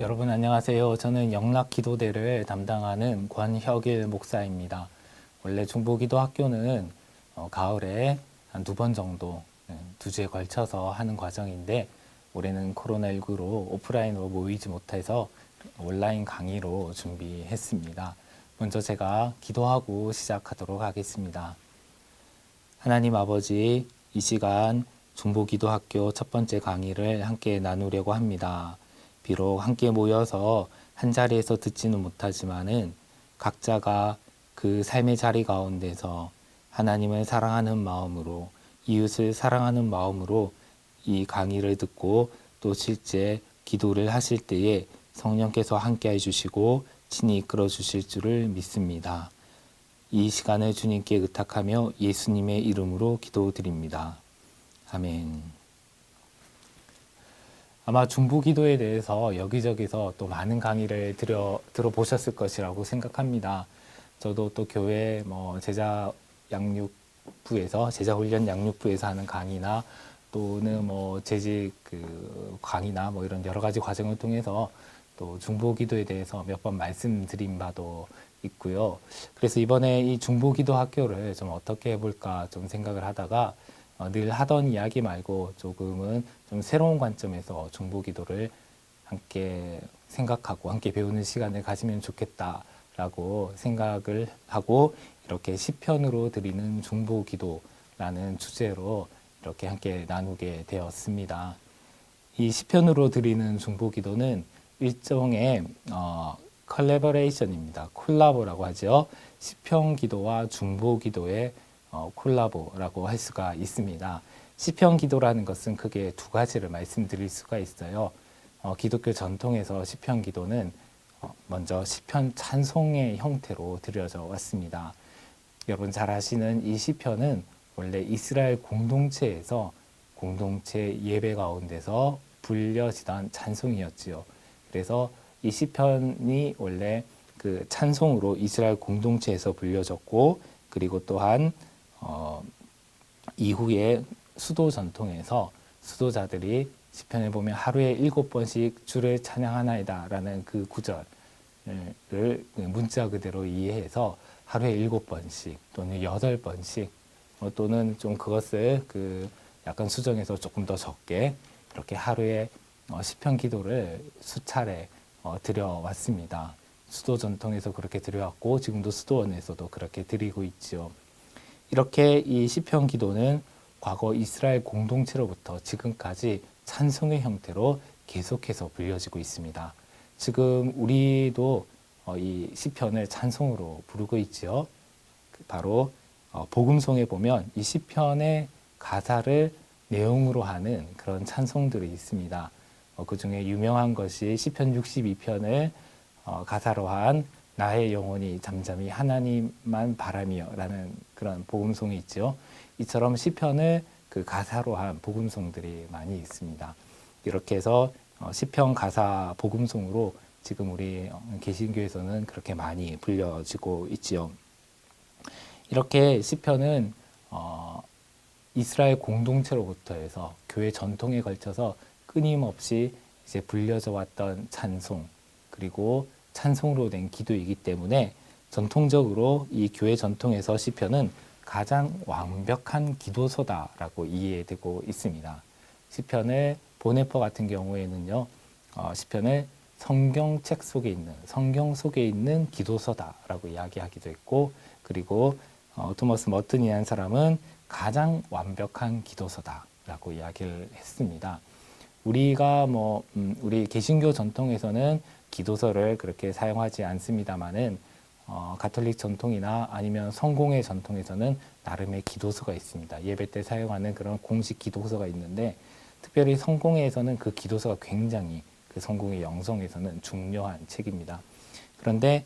여러분 안녕하세요. 저는 영락기도대를 담당하는 권혁일 목사입니다. 원래 중보기도학교는 가을에 한 2번 정도 2주에 걸쳐서 하는 과정인데 올해는 코로나19로 오프라인으로 모이지 못해서 온라인 강의로 준비했습니다. 먼저 제가 기도하고 시작하도록 하겠습니다. 하나님 아버지, 이 시간 중보기도학교 첫 번째 강의를 함께 나누려고 합니다. 비록 함께 모여서 한 자리에서 듣지는 못하지만은 각자가 그 삶의 자리 가운데서 하나님을 사랑하는 마음으로, 이웃을 사랑하는 마음으로 이 강의를 듣고 또 실제 기도를 하실 때에 성령께서 함께 해주시고 친히 이끌어 주실 줄을 믿습니다. 이 시간을 주님께 의탁하며 예수님의 이름으로 기도드립니다. 아멘. 아마 중보기도에 대해서 여기저기서 또 많은 강의를 들어보셨을 것이라고 생각합니다. 저도 또 교회 제자 양육부에서 제자훈련 양육부에서 하는 강의나 또는 재직 강의나 이런 여러 가지 과정을 통해서 또 중보기도에 대해서 몇 번 말씀드린 바도 있고요. 그래서 이번에 이 중보기도 학교를 좀 어떻게 해볼까 좀 생각을 하다가 늘 하던 이야기 말고 조금은 좀 새로운 관점에서 중보기도를 함께 생각하고 함께 배우는 시간을 가지면 좋겠다라고 생각을 하고 이렇게 시편으로 드리는 중보기도라는 주제로 이렇게 함께 나누게 되었습니다. 이 시편으로 드리는 중보기도는 일종의 컬래버레이션입니다. 콜라보라고 하죠. 시편 기도와 중보 기도의 콜라보라고 할 수가 있습니다. 시편 기도라는 것은 크게 두 가지를 말씀드릴 수가 있어요. 기독교 전통에서 시편 기도는 먼저 시편 찬송의 형태로 드려져 왔습니다. 여러분 잘 아시는 이 시편은 원래 이스라엘 공동체에서 공동체 예배 가운데서 불려지던 찬송이었지요. 그래서 이 시편이 원래 그 찬송으로 이스라엘 공동체에서 불려졌고, 그리고 또한 이후에 수도 전통에서 수도자들이 시편을 보면 하루에 7번씩 주를 찬양하나이다라는 그 구절을 문자 그대로 이해해서 하루에 7번씩 또는 8번씩 또는 좀 그것을 약간 수정해서 조금 더 적게 이렇게 하루에 시편 기도를 수차례 드려왔습니다. 수도 전통에서 그렇게 드려왔고 지금도 수도원에서도 그렇게 드리고 있죠. 이렇게 이 시편 기도는 과거 이스라엘 공동체로부터 지금까지 찬송의 형태로 계속해서 불려지고 있습니다. 지금 우리도 이 시편을 찬송으로 부르고 있죠. 바로 복음송에 보면 이 시편의 가사를 내용으로 하는 그런 찬송들이 있습니다. 그 중에 유명한 것이 시편 62편을 가사로 한 나의 영혼이 잠잠히 하나님만 바라며 라는 그런 복음송이 있죠. 이처럼 시편을 그 가사로 한 복음송들이 많이 있습니다. 이렇게 해서 시편 가사 복음송으로 지금 우리 개신교에서는 그렇게 많이 불려지고 있지요. 이렇게 시편은 이스라엘 공동체로부터 해서 교회 전통에 걸쳐서 끊임없이 이제 불려져 왔던 찬송, 그리고 찬송으로 된 기도이기 때문에 전통적으로 이 교회 전통에서 시편은 가장 완벽한 기도서다라고 이해되고 있습니다. 시편을 보네퍼 같은 경우에는요, 시편을 성경책 속에 있는, 성경 속에 있는 기도서다라고 이야기하기도 했고, 그리고 토머스 머튼이라는 사람은 가장 완벽한 기도서다라고 이야기를 했습니다. 우리가 우리 개신교 전통에서는 기도서를 그렇게 사용하지 않습니다만은 가톨릭 전통이나 아니면 성공회 전통에서는 나름의 기도서가 있습니다. 예배 때 사용하는 그런 공식 기도서가 있는데 특별히 성공회에서는 그 기도서가 굉장히 그 성공의 영성에서는 중요한 책입니다. 그런데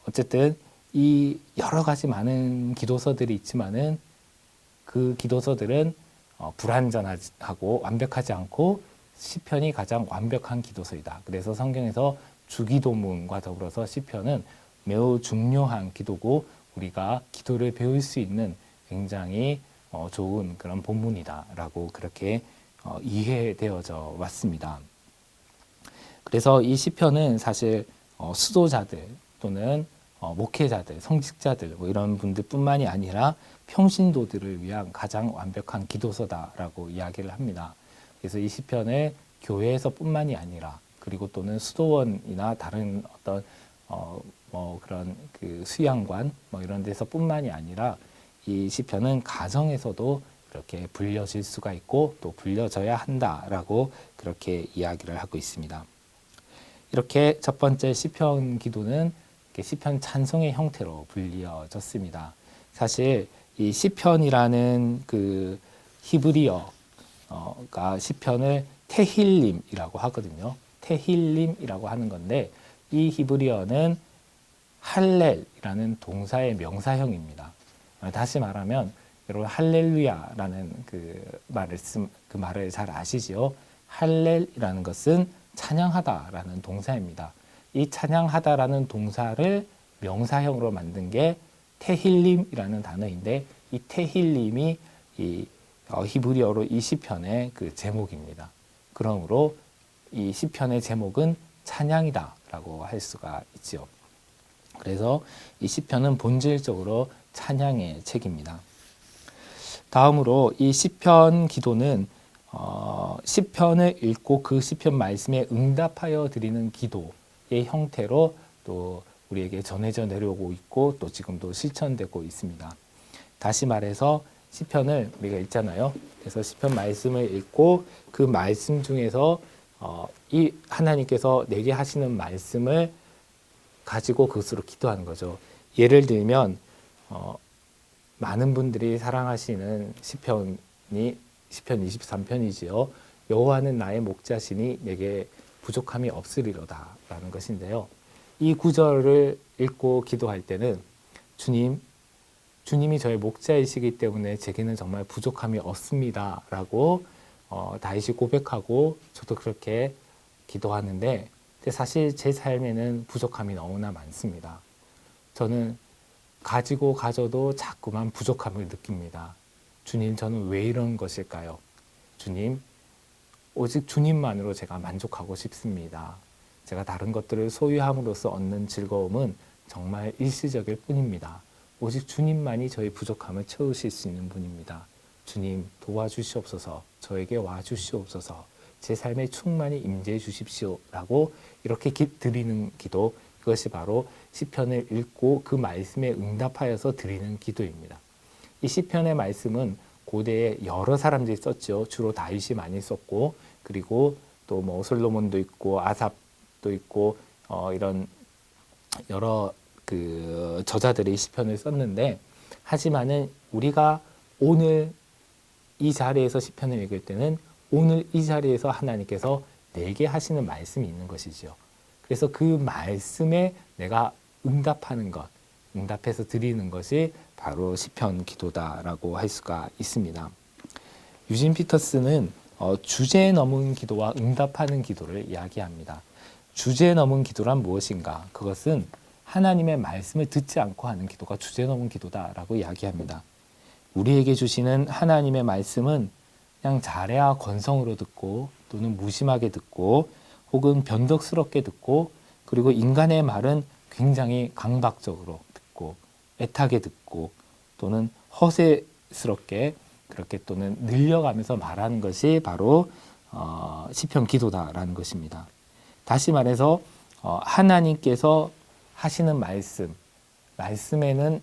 어쨌든 이 여러 가지 많은 기도서들이 있지만은 그 기도서들은 불완전하고 완벽하지 않고 시편이 가장 완벽한 기도서이다. 그래서 성경에서 주기도문과 더불어서 시편은 매우 중요한 기도고 우리가 기도를 배울 수 있는 굉장히 좋은 그런 본문이다라고 그렇게 이해되어져 왔습니다. 그래서 이 시편은 사실 수도자들 또는 목회자들, 성직자들 뭐 이런 분들뿐만이 아니라 평신도들을 위한 가장 완벽한 기도서다라고 이야기를 합니다. 그래서 이 시편을 교회에서뿐만이 아니라 그리고 또는 수도원이나 다른 어떤 뭐 그런 그 수양관 뭐 이런 데서뿐만이 아니라 이 시편은 가정에서도 이렇게 불려질 수가 있고 또 불려져야 한다라고 그렇게 이야기를 하고 있습니다. 이렇게 첫 번째 시편 기도는 시편 찬송의 형태로 불려졌습니다. 사실 이 시편이라는 그 히브리어가 시편을 테힐림이라고 하거든요. 테힐림이라고 하는 건데 이 히브리어는 할렐이라는 동사의 명사형입니다. 다시 말하면 여러분 할렐루야라는 그 말을 잘 아시죠? 할렐이라는 것은 찬양하다라는 동사입니다. 이 찬양하다라는 동사를 명사형으로 만든 게 테힐림이라는 단어인데 이 테힐림이 이 히브리어로 이 시편의 그 제목입니다. 그러므로 이 시편의 제목은 찬양이다라고 할 수가 있죠. 그래서 이 시편은 본질적으로 찬양의 책입니다. 다음으로 이 시편 기도는 시편을 읽고 그 시편 말씀에 응답하여 드리는 기도의 형태로 또 우리에게 전해져 내려오고 있고 또 지금도 실천되고 있습니다. 다시 말해서 시편을 우리가 읽잖아요. 그래서 시편 말씀을 읽고 그 말씀 중에서 이 하나님께서 내게 하시는 말씀을 가지고 그것으로 기도하는 거죠. 예를 들면 많은 분들이 사랑하시는 시편 23편이지요. 여호와는 나의 목자시니 내게 부족함이 없으리로다 라는 것인데요. 이 구절을 읽고 기도할 때는 주님이 저의 목자이시기 때문에 제게는 정말 부족함이 없습니다 라고 다윗이 고백하고 저도 그렇게 기도하는데 사실 제 삶에는 부족함이 너무나 많습니다. 저는 가지고 가져도 자꾸만 부족함을 느낍니다. 주님, 저는 왜 이런 것일까요? 주님, 오직 주님만으로 제가 만족하고 싶습니다. 제가 다른 것들을 소유함으로써 얻는 즐거움은 정말 일시적일 뿐입니다. 오직 주님만이 저의 부족함을 채우실 수 있는 분입니다. 주님, 도와주시옵소서, 저에게 와주시옵소서, 제 삶에 충만히 임재해 주십시오 라고 이렇게 드리는 기도, 그것이 바로 시편을 읽고 그 말씀에 응답하여서 드리는 기도입니다. 이 시편의 말씀은 고대에 여러 사람들이 썼죠. 주로 다윗이 많이 썼고 그리고 또 뭐 솔로몬도 있고 아삽도 있고 이런 여러 그 저자들이 시편을 썼는데 하지만은 우리가 오늘 이 자리에서 시편을 읽을 때는 오늘 이 자리에서 하나님께서 내게 하시는 말씀이 있는 것이죠. 그래서 그 말씀에 내가 응답하는 것, 응답해서 드리는 것이 바로 시편 기도다라고 할 수가 있습니다. 유진 피터스는 주제 넘은 기도와 응답하는 기도를 이야기합니다. 주제 넘은 기도란 무엇인가? 그것은 하나님의 말씀을 듣지 않고 하는 기도가 주제 넘은 기도다라고 이야기합니다. 우리에게 주시는 하나님의 말씀은 그냥 잘해야 건성으로 듣고 또는 무심하게 듣고 혹은 변덕스럽게 듣고 그리고 인간의 말은 굉장히 강박적으로 듣고 애타게 듣고 또는 허세스럽게 그렇게 또는 늘려가면서 말하는 것이 바로 시편 기도다라는 것입니다. 다시 말해서 하나님께서 하시는 말씀에는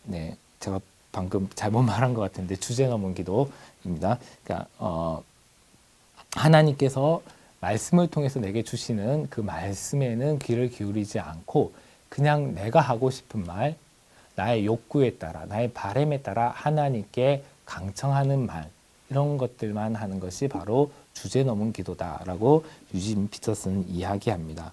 네, 제가 방금 잘못 말한 것 같은데 주제 넘은 기도입니다. 그러니까 하나님께서 말씀을 통해서 내게 주시는 그 말씀에는 귀를 기울이지 않고 그냥 내가 하고 싶은 말, 나의 욕구에 따라, 나의 바람에 따라 하나님께 강청하는 말, 이런 것들만 하는 것이 바로 주제 넘은 기도다라고 유진 피터스는 이야기합니다.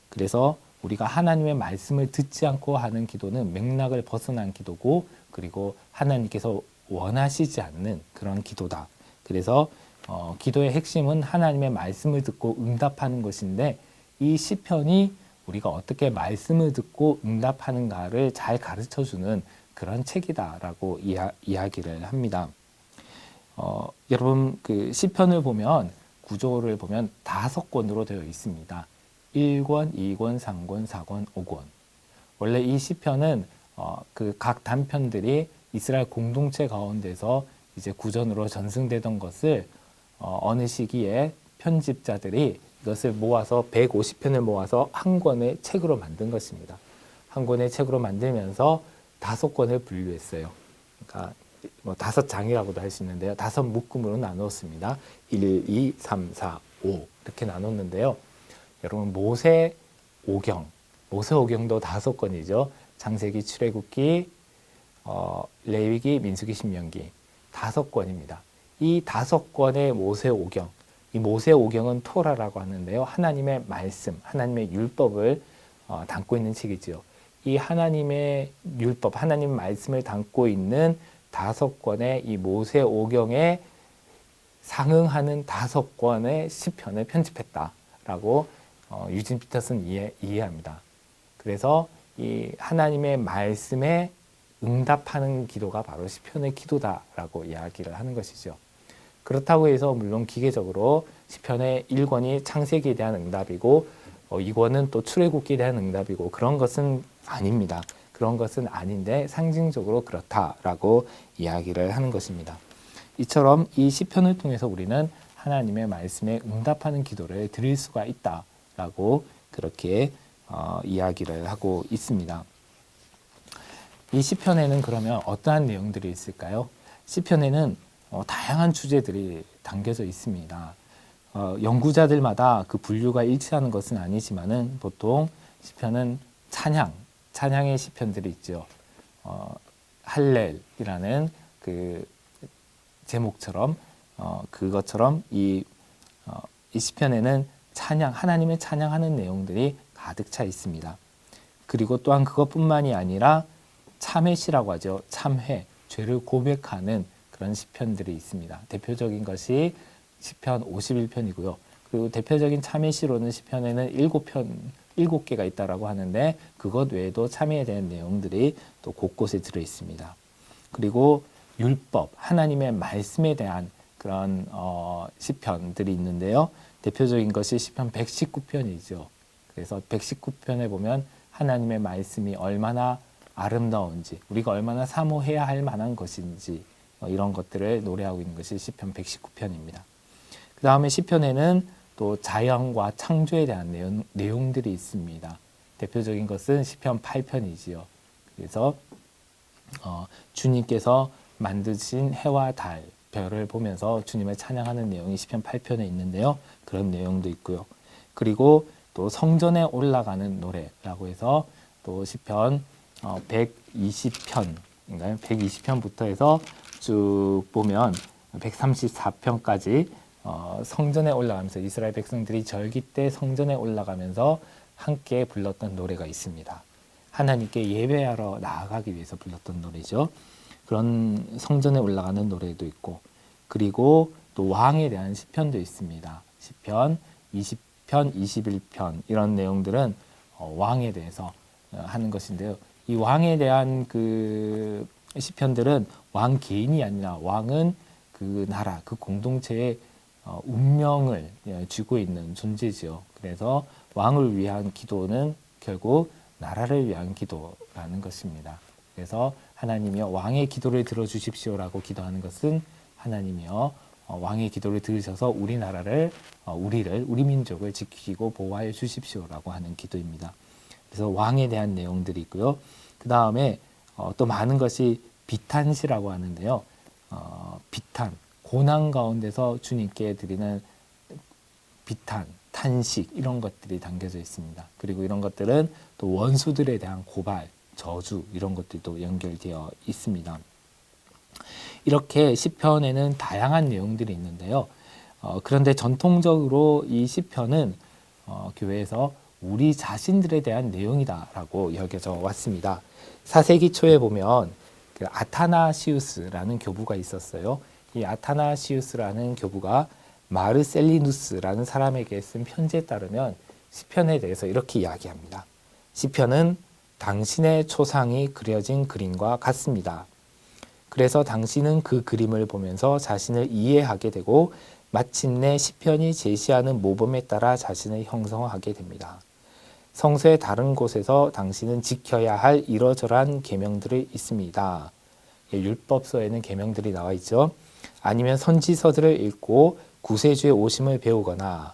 그래서 우리가 하나님의 말씀을 듣지 않고 하는 기도는 맥락을 벗어난 기도고 그리고 하나님께서 원하시지 않는 그런 기도다. 그래서 기도의 핵심은 하나님의 말씀을 듣고 응답하는 것인데 이 시편이 우리가 어떻게 말씀을 듣고 응답하는가를 잘 가르쳐주는 그런 책이다라고 이야기를 합니다. 여러분 그 시편을 보면 구조를 보면 5권으로 되어 있습니다. 1권, 2권, 3권, 4권, 5권. 원래 이 시편은 그 각 단편들이 이스라엘 공동체 가운데서 이제 구전으로 전승되던 것을 어느 시기에 편집자들이 이것을 모아서 150편을 모아서 한 권의 책으로 만든 것입니다. 한 권의 책으로 만들면서 5권을 분류했어요. 그러니까 뭐 5장이라고도 할 수 있는데요. 5묶음으로 나누었습니다. 1, 2, 3, 4, 5 이렇게 나눴는데요. 여러분 모세오경도 5권이죠. 창세기, 출애굽기, 레위기, 민수기, 신명기 5권입니다. 이 5권의 모세오경, 이 모세오경은 토라라고 하는데요. 하나님의 말씀, 하나님의 율법을 담고 있는 책이지요. 이 하나님의 율법, 하나님 말씀을 담고 있는 5권의 이 모세오경에 상응하는 5권의 시편을 편집했다라고 유진 피터슨 이해합니다. 그래서 이 하나님의 말씀에 응답하는 기도가 바로 시편의 기도다라고 이야기를 하는 것이죠. 그렇다고 해서 물론 기계적으로 시편의 1권이 창세기에 대한 응답이고 2권은 또 출애굽기에 대한 응답이고 그런 것은 아닙니다. 그런 것은 아닌데 상징적으로 그렇다라고 이야기를 하는 것입니다. 이처럼 이 시편을 통해서 우리는 하나님의 말씀에 응답하는 기도를 드릴 수가 있다라고 그렇게 이야기를 하고 있습니다. 이 시편에는 그러면 어떠한 내용들이 있을까요? 시편에는 다양한 주제들이 담겨져 있습니다. 연구자들마다 그 분류가 일치하는 것은 아니지만은 보통 시편은 찬양의 시편들이 있죠. 할렐이라는 그 제목처럼 그것처럼 이 시편에는 하나님을 찬양하는 내용들이 가득 차 있습니다. 그리고 또한 그것뿐만이 아니라 참회시라고 하죠. 참회, 죄를 고백하는 그런 시편들이 있습니다. 대표적인 것이 시편 51편이고요. 그리고 대표적인 참회시로는 시편에는 7개가 있다라고 하는데 그것 외에도 참회에 대한 내용들이 또 곳곳에 들어 있습니다. 그리고 율법, 하나님의 말씀에 대한 그런 시편들이 있는데요. 대표적인 것이 시편 119편이죠. 그래서 119편에 보면 하나님의 말씀이 얼마나 아름다운지, 우리가 얼마나 사모해야 할 만한 것인지 이런 것들을 노래하고 있는 것이 시편 119편입니다. 그 다음에 시편에는 또 자연과 창조에 대한 내용들이 있습니다. 대표적인 것은 시편 8편이지요. 그래서 주님께서 만드신 해와 달, 별을 보면서 주님을 찬양하는 내용이 시편 8편에 있는데요. 그런 내용도 있고요. 그리고 또 성전에 올라가는 노래라고 해서 또 시편 120편인가요? 120편부터 해서 쭉 보면 134편까지 성전에 올라가면서 이스라엘 백성들이 절기 때 성전에 올라가면서 함께 불렀던 노래가 있습니다. 하나님께 예배하러 나아가기 위해서 불렀던 노래죠. 그런 성전에 올라가는 노래도 있고 그리고 또 왕에 대한 시편도 있습니다. 시편 20편, 21편 이런 내용들은 왕에 대해서 하는 것인데요. 이 왕에 대한 그 시편들은 왕 개인이 아니라 왕은 그 나라, 그 공동체의 운명을 쥐고 있는 존재죠. 그래서 왕을 위한 기도는 결국 나라를 위한 기도라는 것입니다. 그래서 하나님이여 왕의 기도를 들어주십시오라고 기도하는 것은 하나님이여 왕의 기도를 들으셔서 우리나라를, 우리 민족을 지키고 보호하여 주십시오라고 하는 기도입니다. 그래서 왕에 대한 내용들이 있고요. 그 다음에 또 많은 것이 비탄시라고 하는데요. 비탄, 고난 가운데서 주님께 드리는 비탄, 탄식 이런 것들이 담겨져 있습니다. 그리고 이런 것들은 또 원수들에 대한 고발, 저주 이런 것들도 연결되어 있습니다. 이렇게 시편에는 다양한 내용들이 있는데요. 그런데 전통적으로 이 시편은 교회에서 우리 자신들에 대한 내용이다라고 여겨져 왔습니다. 4세기 초에 보면 그 아타나시우스라는 교부가 있었어요. 이 아타나시우스라는 교부가 마르셀리누스라는 사람에게 쓴 편지에 따르면 시편에 대해서 이렇게 이야기합니다. 시편은 당신의 초상이 그려진 그림과 같습니다. 그래서 당신은 그 그림을 보면서 자신을 이해하게 되고 마침내 시편이 제시하는 모범에 따라 자신을 형성하게 됩니다. 성서의 다른 곳에서 당신은 지켜야 할 이러저러한 계명들이 있습니다. 율법서에는 계명들이 나와 있죠. 아니면 선지서들을 읽고 구세주의 오심을 배우거나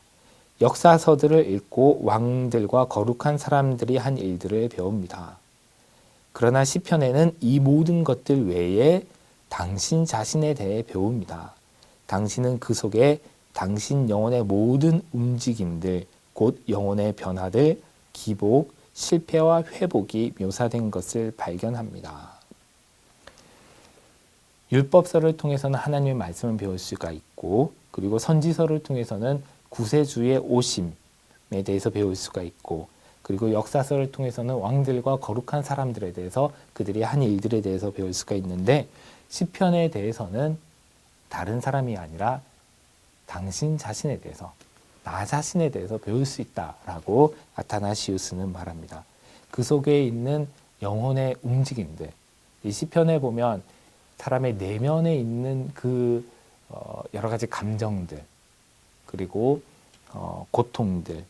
역사서들을 읽고 왕들과 거룩한 사람들이 한 일들을 배웁니다. 그러나 시편에는 이 모든 것들 외에 당신 자신에 대해 배웁니다. 당신은 그 속에 당신 영혼의 모든 움직임들, 곧 영혼의 변화들, 기복, 실패와 회복이 묘사된 것을 발견합니다. 율법서를 통해서는 하나님의 말씀을 배울 수가 있고, 그리고 선지서를 통해서는 구세주의 오심에 대해서 배울 수가 있고, 그리고 역사서를 통해서는 왕들과 거룩한 사람들에 대해서 그들이 한 일들에 대해서 배울 수가 있는데, 시편에 대해서는 다른 사람이 아니라 당신 자신에 대해서, 나 자신에 대해서 배울 수 있다라고 아타나시우스는 말합니다. 그 속에 있는 영혼의 움직임들, 이 시편에 보면 사람의 내면에 있는 그 여러 가지 감정들, 그리고 고통들,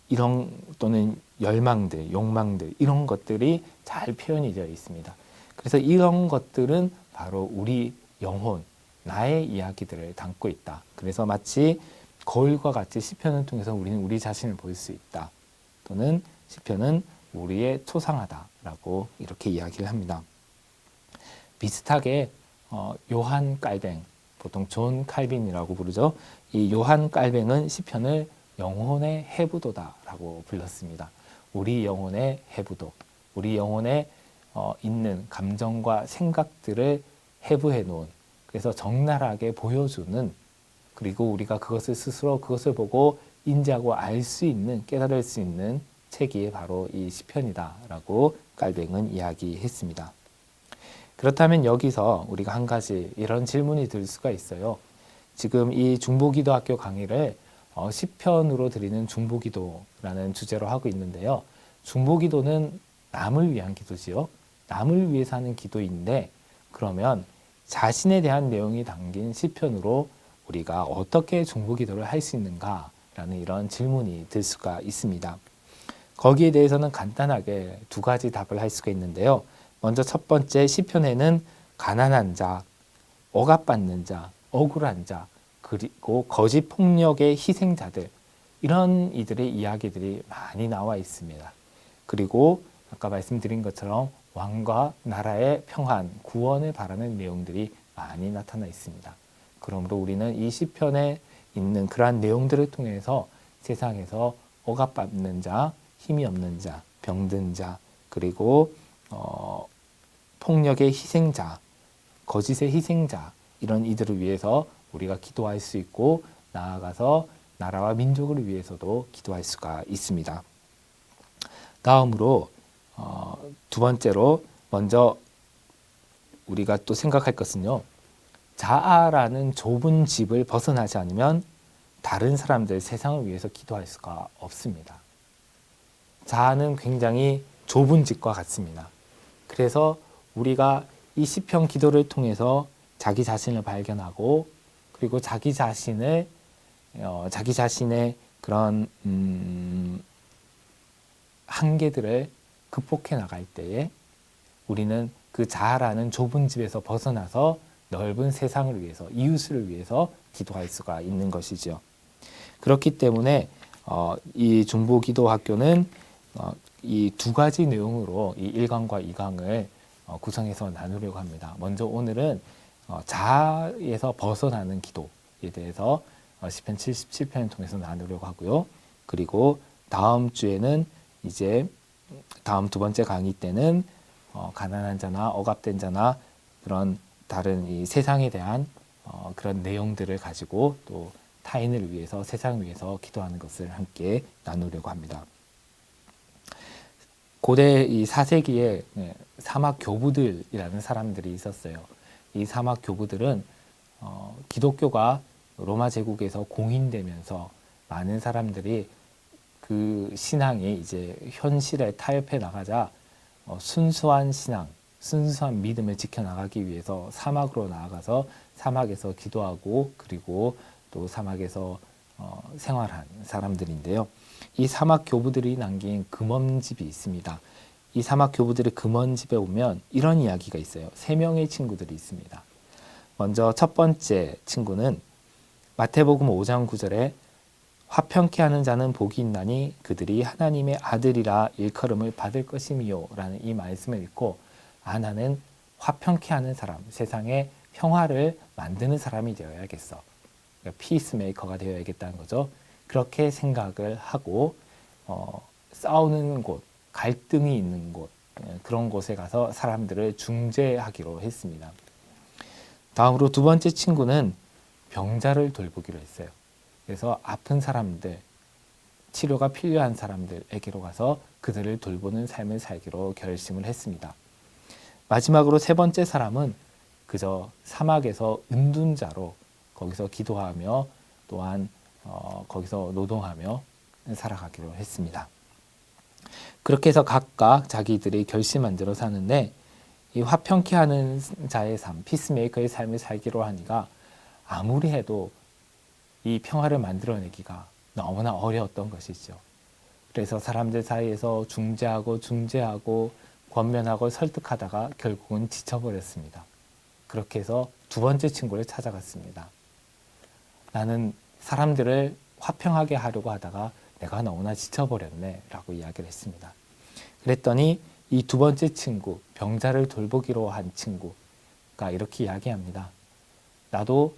이런 또는 열망들, 욕망들, 이런 것들이 잘 표현이 되어 있습니다. 그래서 이런 것들은 바로 우리 영혼, 나의 이야기들을 담고 있다. 그래서 마치 거울과 같이 시편을 통해서 우리는 우리 자신을 볼 수 있다. 또는 시편은 우리의 초상하다라고 이렇게 이야기를 합니다. 비슷하게 요한 깔뱅, 보통 존 칼빈이라고 부르죠. 이 요한 깔뱅은 시편을 영혼의 해부도다라고 불렀습니다. 우리 영혼의 해부도, 우리 영혼에 있는 감정과 생각들을 해부해 놓은, 그래서 적나라하게 보여주는, 그리고 우리가 그것을 스스로 그것을 보고 인지하고 알 수 있는, 깨달을 수 있는 책이 바로 이 시편이다라고 깔뱅은 이야기했습니다. 그렇다면 여기서 우리가 한 가지 이런 질문이 들 수가 있어요. 지금 이 중보기도학교 강의를 시편으로 드리는 중보기도라는 주제로 하고 있는데요. 중보기도는 남을 위한 기도지요. 남을 위해서 하는 기도인데, 그러면 자신에 대한 내용이 담긴 시편으로 우리가 어떻게 중보기도를 할 수 있는가라는 이런 질문이 들 수가 있습니다. 거기에 대해서는 간단하게 두 가지 답을 할 수가 있는데요. 먼저 첫 번째, 시편에는 가난한 자, 억압받는 자, 억울한 자, 그리고 거짓 폭력의 희생자들, 이런 이들의 이야기들이 많이 나와 있습니다. 그리고 아까 말씀드린 것처럼 왕과 나라의 평안, 구원을 바라는 내용들이 많이 나타나 있습니다. 그러므로 우리는 이 시편에 있는 그러한 내용들을 통해서 세상에서 억압받는 자, 힘이 없는 자, 병든 자, 그리고 폭력의 희생자, 거짓의 희생자, 이런 이들을 위해서 우리가 기도할 수 있고, 나아가서 나라와 민족을 위해서도 기도할 수가 있습니다. 다음으로 두 번째로 먼저 우리가 또 생각할 것은요, 자아라는 좁은 집을 벗어나지 않으면 다른 사람들, 세상을 위해서 기도할 수가 없습니다. 자아는 굉장히 좁은 집과 같습니다. 그래서 우리가 이 시편 기도를 통해서 자기 자신을 발견하고, 그리고 자기 자신의 그런 한계들을 극복해 나갈 때에 우리는 그 자아라는 좁은 집에서 벗어나서 넓은 세상을 위해서, 이웃을 위해서 기도할 수가 있는 것이죠. 그렇기 때문에 이 중보기도학교는 이 두 가지 내용으로 이 1강과 2강을 구성해서 나누려고 합니다. 먼저 오늘은 자아에서 벗어나는 기도에 대해서 시편 77편을 통해서 나누려고 하고요. 그리고 다음 주에는 이제 다음 두 번째 강의 때는 가난한 자나 억압된 자나 그런 다른 이 세상에 대한 그런 내용들을 가지고 또 타인을 위해서, 세상을 위해서 기도하는 것을 함께 나누려고 합니다. 고대 이 4세기에 사막 교부들이라는 사람들이 있었어요. 이 사막 교부들은 기독교가 로마 제국에서 공인되면서 많은 사람들이 그 신앙이 이제 현실에 타협해 나가자 순수한 신앙, 순수한 믿음을 지켜나가기 위해서 사막으로 나아가서 사막에서 기도하고, 그리고 또 사막에서 생활한 사람들인데요. 이 사막 교부들이 남긴 금언집이 있습니다. 이 사막 교부들의 금언집에 보면 이런 이야기가 있어요. 세 명의 친구들이 있습니다. 먼저 첫 번째 친구는 마태복음 5장 9절에 화평케 하는 자는 복이 있나니 그들이 하나님의 아들이라 일컬음을 받을 것이미요 라는 이 말씀을 읽고 나는 화평케 하는 사람, 세상에 평화를 만드는 사람이 되어야겠어. 그러니까 피스메이커가 되어야겠다는 거죠. 그렇게 생각을 하고 싸우는 곳, 갈등이 있는 곳, 그런 곳에 가서 사람들을 중재하기로 했습니다. 다음으로 두 번째 친구는 병자를 돌보기로 했어요. 그래서 아픈 사람들, 치료가 필요한 사람들에게로 가서 그들을 돌보는 삶을 살기로 결심을 했습니다. 마지막으로 세 번째 사람은 그저 사막에서 은둔자로 거기서 기도하며 또한 거기서 노동하며 살아가기로 했습니다. 그렇게 해서 각각 자기들이 결심한 대로 사는데 이 화평케 하는 자의 삶, 피스메이커의 삶을 살기로 하니까 아무리 해도 이 평화를 만들어내기가 너무나 어려웠던 것이죠. 그래서 사람들 사이에서 중재하고 권면하고 설득하다가 결국은 지쳐버렸습니다. 그렇게 해서 두 번째 친구를 찾아갔습니다. 나는 사람들을 화평하게 하려고 하다가 내가 너무나 지쳐버렸네 라고 이야기를 했습니다. 그랬더니 이 두 번째 친구, 병자를 돌보기로 한 친구가 이렇게 이야기합니다. 나도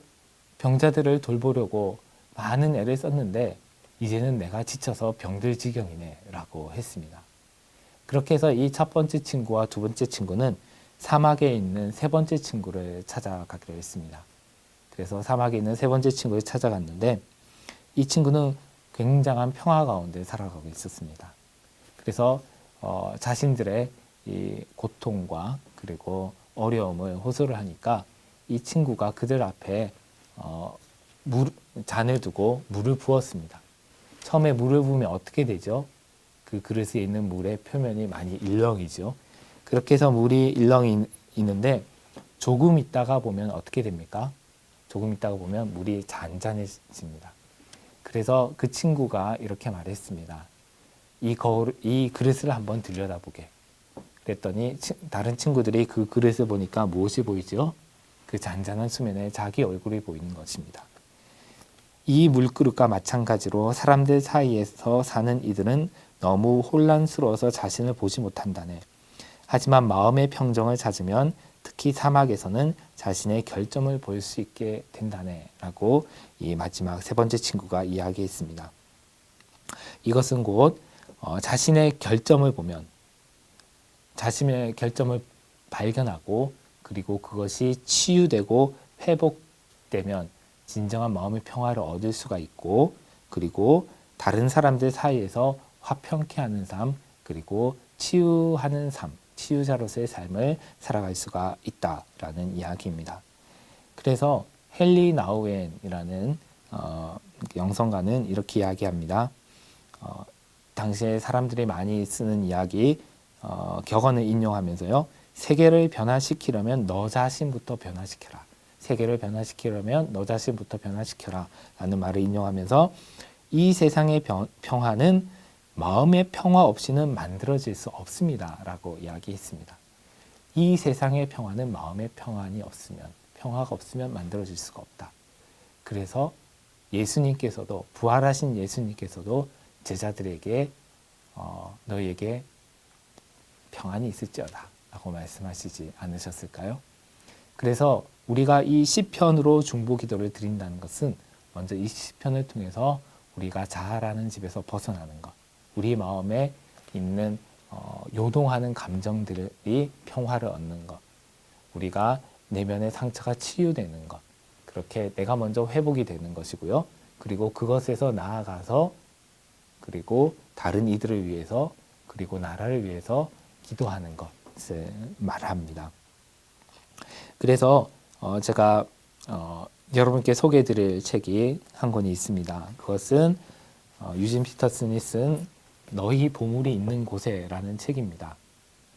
병자들을 돌보려고 많은 애를 썼는데 이제는 내가 지쳐서 병들 지경이네 라고 했습니다. 그렇게 해서 이 첫 번째 친구와 두 번째 친구는 사막에 있는 세 번째 친구를 찾아가기로 했습니다. 그래서 사막에 있는 세 번째 친구를 찾아갔는데 이 친구는 굉장한 평화 가운데 살아가고 있었습니다. 그래서 자신들의 이 고통과 그리고 어려움을 호소를 하니까 이 친구가 그들 앞에 잔을 두고 물을 부었습니다. 처음에 물을 부으면 어떻게 되죠? 그 그릇에 있는 물의 표면이 많이 일렁이죠. 그렇게 해서 물이 일렁이 있는데 조금 있다가 보면 어떻게 됩니까? 조금 있다가 보면 물이 잔잔해집니다. 그래서 그 친구가 이렇게 말했습니다. 이 그릇을 한번 들여다보게. 그랬더니 다른 친구들이 그 그릇을 보니까 무엇이 보이죠? 그 잔잔한 수면에 자기 얼굴이 보이는 것입니다. 이 물그릇과 마찬가지로 사람들 사이에서 사는 이들은 너무 혼란스러워서 자신을 보지 못한다네. 하지만 마음의 평정을 찾으면 특히 사막에서는 자신의 결점을 볼 수 있게 된다네 라고 이 마지막 세 번째 친구가 이야기했습니다. 이것은 곧 자신의 결점을 보면 자신의 결점을 발견하고 그리고 그것이 치유되고 회복되면 진정한 마음의 평화를 얻을 수가 있고 그리고 다른 사람들 사이에서 화평케 하는 삶 그리고 치유하는 삶 치유자로서의 삶을 살아갈 수가 있다라는 이야기입니다. 그래서 헨리 나우엔이라는 영성가는 이렇게 이야기합니다. 당시에 사람들이 많이 쓰는 이야기 격언을 인용하면서요. 세계를 변화시키려면 너 자신부터 변화시켜라. 세계를 변화시키려면 너 자신부터 변화시켜라 라는 말을 인용하면서 이 세상의 평화는 마음의 평화 없이는 만들어질 수 없습니다 라고 이야기했습니다. 이 세상의 평화는 마음의 평화가 없으면 만들어질 수가 없다. 그래서 예수님께서도 부활하신 예수님께서도 제자들에게 너희에게 평안이 있을지어다 라고 말씀하시지 않으셨을까요? 그래서 우리가 이 시편으로 중보기도를 드린다는 것은 먼저 이 시편을 통해서 우리가 자아라는 집에서 벗어나는 것, 우리 마음에 있는 요동하는 감정들이 평화를 얻는 것, 우리가 내면의 상처가 치유되는 것, 그렇게 내가 먼저 회복이 되는 것이고요. 그리고 그것에서 나아가서 그리고 다른 이들을 위해서 그리고 나라를 위해서 기도하는 것을 말합니다. 그래서 제가 여러분께 소개해드릴 책이 한 권이 있습니다. 그것은 유진 피터슨이 쓴 너희 보물이 있는 곳에라는 책입니다.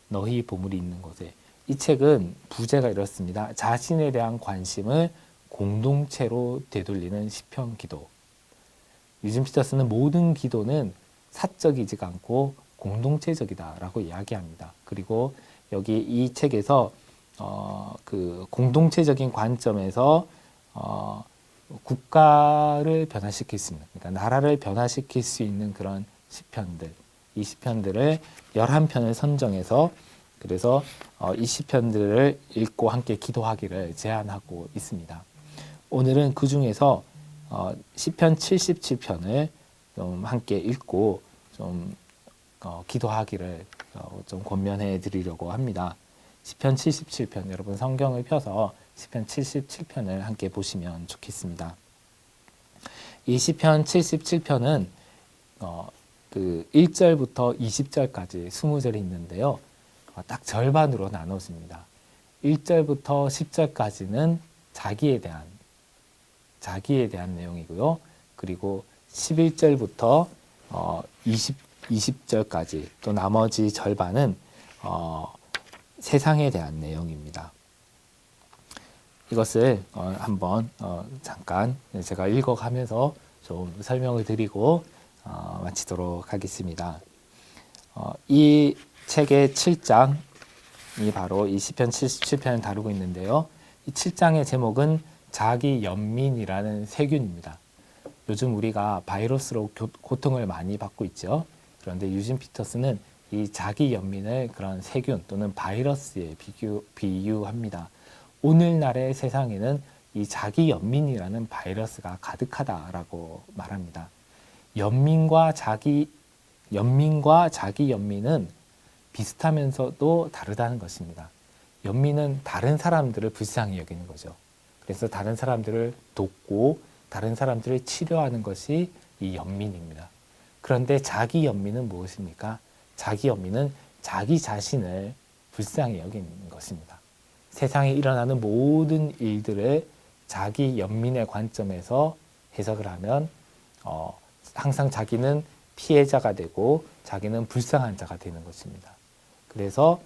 너희 보물이 있는 곳에. 이 책은 부제가 이렇습니다. 자신에 대한 관심을 공동체로 되돌리는 시편 기도. 유진 피터스는 모든 기도는 사적이지가 않고 공동체적이다라고 이야기합니다. 그리고 여기 이 책에서 그 공동체적인 관점에서 국가를 변화시킬 수 있는, 그러니까 나라를 변화시킬 수 있는 그런 시편들, 이 시편들을 11편을 선정해서 그래서 이 시편들을 읽고 함께 기도하기를 제안하고 있습니다. 오늘은 그 중에서 시편 77편을 좀 함께 읽고 좀 기도하기를 좀 권면해 드리려고 합니다. 시편 77편, 여러분 성경을 펴서 시편 77편을 함께 보시면 좋겠습니다. 이 시편 77편은 그 1절부터 20절까지 20절이 있는데요. 딱 절반으로 나눠집니다. 1절부터 10절까지는 자기에 대한 내용이고요. 그리고 11절부터 20절까지 또 나머지 절반은 세상에 대한 내용입니다. 이것을 한번 잠깐 제가 읽어가면서 좀 설명을 드리고 마치도록 하겠습니다. 이 책의 7장이 바로 이 시편 77편을 다루고 있는데요. 이 7장의 제목은 자기 연민이라는 세균입니다. 요즘 우리가 바이러스로 고통을 많이 받고 있죠. 그런데 유진 피터스는 이 자기 연민을 그런 세균 또는 바이러스에 비유합니다. 오늘날의 세상에는 이 자기 연민이라는 바이러스가 가득하다라고 말합니다. 연민과 자기 연민은 비슷하면서도 다르다는 것입니다. 연민은 다른 사람들을 불쌍히 여기는 거죠. 그래서 다른 사람들을 돕고 다른 사람들을 치료하는 것이 이 연민입니다. 그런데 자기 연민은 무엇입니까? 자기 연민은 자기 자신을 불쌍히 여기는 것입니다. 세상에 일어나는 모든 일들을 자기 연민의 관점에서 해석을 하면 항상 자기는 피해자가 되고 자기는 불쌍한 자가 되는 것입니다. 그래서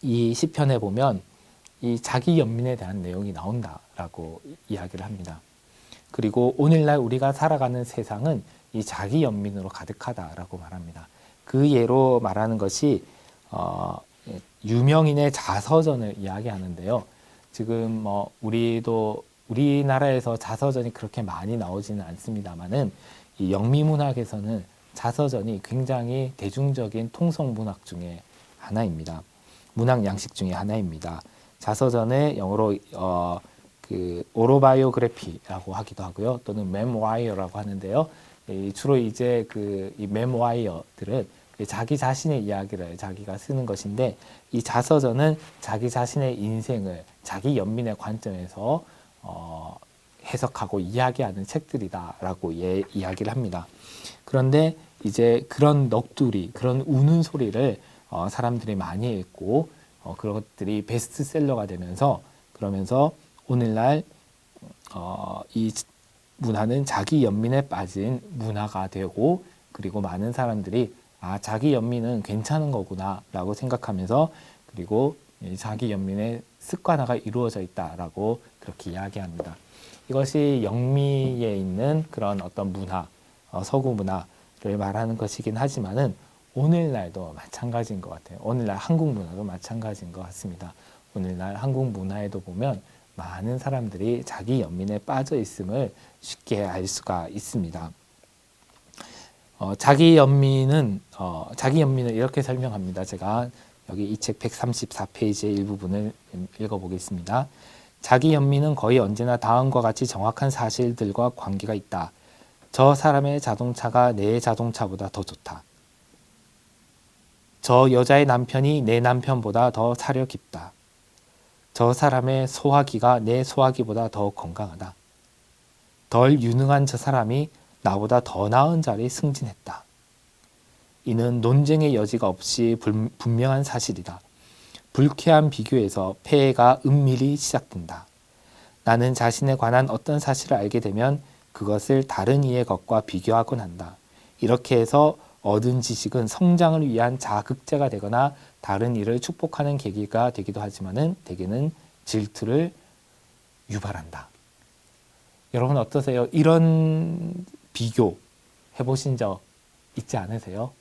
이 시편에 보면 이 자기 연민에 대한 내용이 나온다라고 이야기를 합니다. 그리고 오늘날 우리가 살아가는 세상은 이 자기 연민으로 가득하다라고 말합니다. 그 예로 말하는 것이 유명인의 자서전을 이야기하는데요. 지금 우리나라에서 자서전이 그렇게 많이 나오지는 않습니다만은 이 영미문학에서는 자서전이 굉장히 대중적인 통성문학 중에 하나입니다. 문학 양식 중에 하나입니다. 자서전의 영어로 그 오토바이오그래피라고 하기도 하고요. 또는 메모와이어라고 하는데요. 주로 이제 이 메모와이어들은 자기 자신의 이야기를 자기가 쓰는 것인데 이 자서전은 자기 자신의 인생을 자기 연민의 관점에서 해석하고 이야기하는 책들이다라고 이야기를 합니다. 그런데 이제 그런 넋두리, 그런 우는 소리를 사람들이 많이 읽고 그것들이 베스트셀러가 되면서 그러면서 오늘날 이 문화는 자기 연민에 빠진 문화가 되고 그리고 많은 사람들이 자기 연민은 괜찮은 거구나라고 생각하면서 그리고 자기 연민의 습관화가 이루어져 있다라고 그렇게 이야기합니다. 이것이 영미에 있는 그런 어떤 문화, 서구 문화를 말하는 것이긴 하지만은 오늘날도 마찬가지인 것 같아요. 오늘날 한국 문화도 마찬가지인 것 같습니다. 오늘날 한국 문화에도 보면 많은 사람들이 자기 연민에 빠져 있음을 쉽게 알 수가 있습니다. 자기 연민을 이렇게 설명합니다. 제가 여기 이 책 134페이지의 일부분을 읽어보겠습니다. 자기 연민은 거의 언제나 다음과 같이 정확한 사실들과 관계가 있다. 저 사람의 자동차가 내 자동차보다 더 좋다. 저 여자의 남편이 내 남편보다 더 사려 깊다. 저 사람의 소화기가 내 소화기보다 더 건강하다. 덜 유능한 저 사람이 나보다 더 나은 자리에 승진했다. 이는 논쟁의 여지가 없이 분명한 사실이다. 불쾌한 비교에서 폐해가 은밀히 시작된다. 나는 자신에 관한 어떤 사실을 알게 되면 그것을 다른 이의 것과 비교하곤 한다. 이렇게 해서 얻은 지식은 성장을 위한 자극제가 되거나 다른 이를 축복하는 계기가 되기도 하지만은 대개는 질투를 유발한다. 여러분 어떠세요? 이런 비교 해보신 적 있지 않으세요?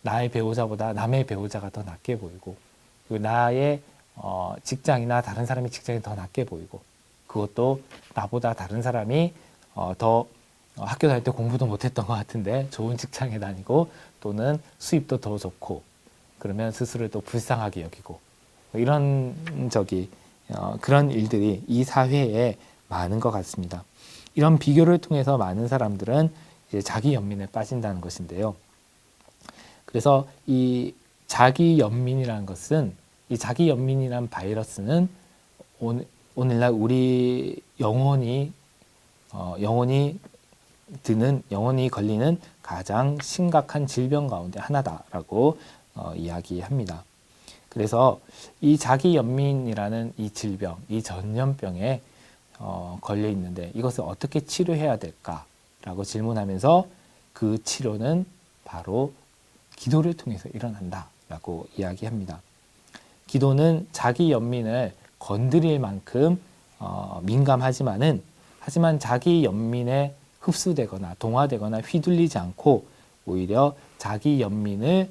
나의 배우자보다 남의 배우자가 더 낫게 보이고, 그리고 나의 직장이나 다른 사람의 직장이 더 낫게 보이고, 그것도 나보다 다른 사람이 더 학교 다닐 때 공부도 못했던 것 같은데 좋은 직장에 다니고 또는 수입도 더 좋고, 그러면 스스로를 또 불쌍하게 여기고, 이런 그런 일들이 이 사회에 많은 것 같습니다. 이런 비교를 통해서 많은 사람들은 이제 자기 연민에 빠진다는 것인데요. 그래서 이 자기 연민이라는 것은, 이 자기 연민이란 바이러스는 오늘날 우리 영혼이 걸리는 가장 심각한 질병 가운데 하나다라고 이야기합니다. 그래서 이 자기 연민이라는 이 질병, 이 전염병에 걸려 있는데 이것을 어떻게 치료해야 될까라고 질문하면서 그 치료는 바로 기도를 통해서 일어난다라고 이야기합니다. 기도는 자기 연민을 건드릴 만큼 하지만 자기 연민에 흡수되거나 동화되거나 휘둘리지 않고 오히려 자기 연민을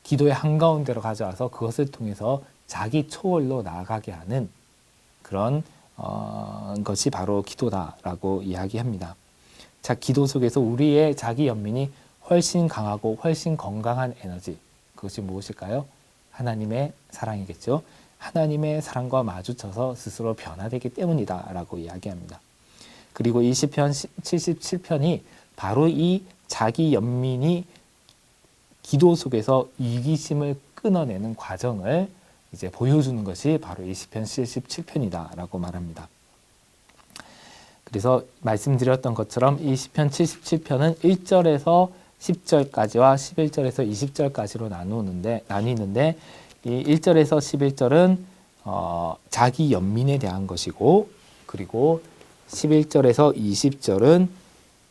기도의 한가운데로 가져와서 그것을 통해서 자기 초월로 나아가게 하는 그런 것이 바로 기도다라고 이야기합니다. 자, 기도 속에서 우리의 자기 연민이 훨씬 강하고 훨씬 건강한 에너지, 그것이 무엇일까요? 하나님의 사랑이겠죠. 하나님의 사랑과 마주쳐서 스스로 변화되기 때문이다 라고 이야기합니다. 그리고 이 시편 77편이 바로 이 자기 연민이 기도 속에서 이기심을 끊어내는 과정을 이제 보여주는 것이 바로 이 시편 77편이다 라고 말합니다. 그래서 말씀드렸던 것처럼 이 시편 77편은 1절에서 10절까지와 11절에서 20절까지로 나뉘는데 이 1절에서 11절은 자기 연민에 대한 것이고, 그리고 11절에서 20절은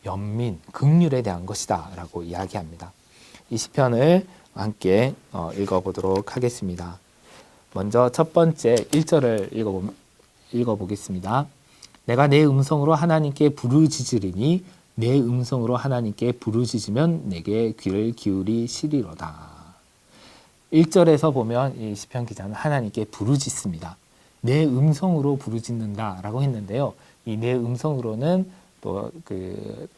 연민, 긍휼에 대한 것이다 라고 이야기합니다. 이 시편을 함께 읽어보도록 하겠습니다. 먼저 첫 번째 1절을 읽어보겠습니다. 내가 내 음성으로 하나님께 부르짖으리니 내 음성으로 하나님께 부르짖으면 내게 귀를 기울이시리로다. 1절에서 보면 이 시편 기자는 하나님께 부르짖습니다. 내 음성으로 부르짖는다라고 했는데요. 이 내 음성으로는 또 그